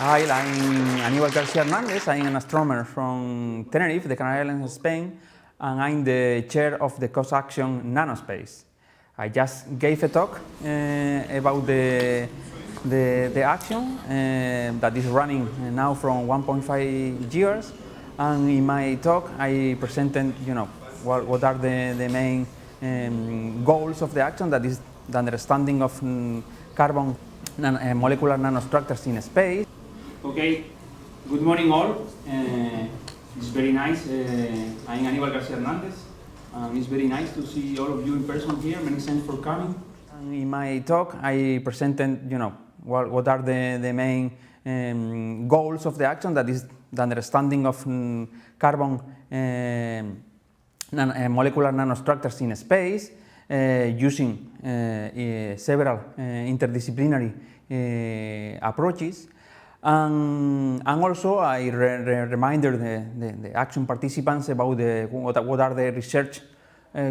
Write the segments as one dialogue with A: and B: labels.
A: Hi, I'm Aníbal García-Hdez. I'm an astronomer from Tenerife, the Canary Islands, Spain, and I'm the chair of the cause action NanoSpace. I just gave a talk about the action that is running now from 1.5 years, and in my talk I presented, what are the main goals of the action, that is the understanding of carbon molecular nanostructures in space. Okay, good morning all. It's very nice. I'm Aníbal García-Hdez. It's very nice to see all of you in person here. Many thanks for coming. And in my talk, I presented, what are the main goals of the action, that is the understanding of carbon molecular nanostructures in space, using several interdisciplinary approaches. And also I reminded the action participants about what are the research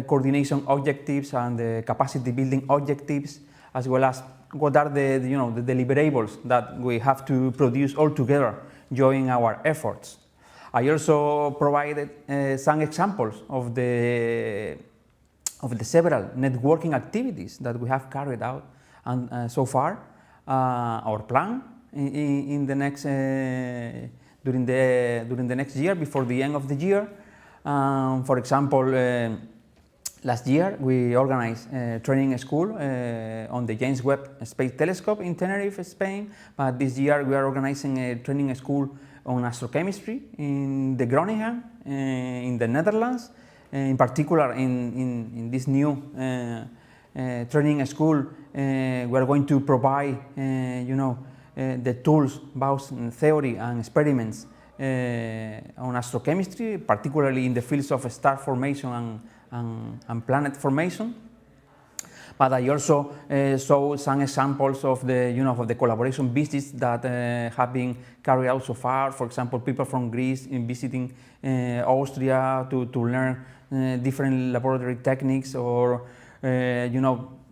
A: coordination objectives and the capacity building objectives, as well as what are the deliverables that we have to produce all together during our efforts. I also provided some examples of the several networking activities that we have carried out and so far, our plan in the next during the next year, before the end of the year. For example, last year we organized a training school on the James Webb Space Telescope in Tenerife, Spain. But this year we are organizing a training school on astrochemistry in the Groningen in the Netherlands. In particular, in this new training school, we are going to provide the tools, both theory and experiments on astrochemistry, particularly in the fields of star formation and planet formation. But I also saw some examples of the collaboration visits that have been carried out so far. For example, people from Greece visiting Austria to learn different laboratory techniques, or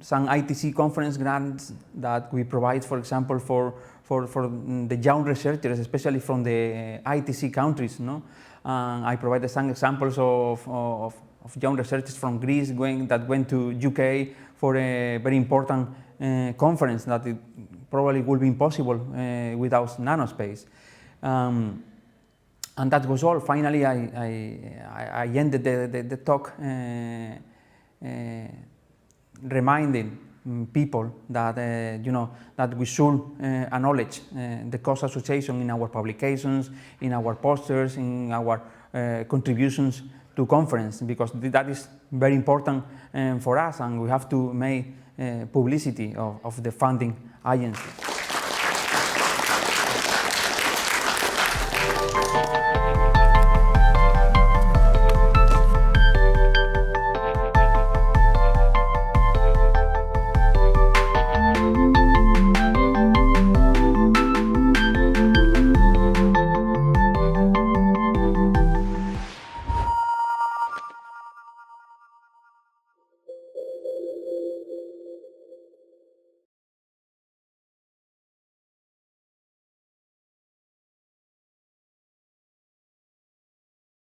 A: some ITC conference grants that we provide, for example, for the young researchers, especially from the ITC countries. I provided some examples of young researchers from Greece that went to UK for a very important conference that it probably would be impossible without NanoSpace. And that was all. Finally, I ended the talk reminding people that that we should acknowledge the cause association in our publications, in our posters, in our contributions to conference, because that is very important for us, and we have to make publicity of the funding agency.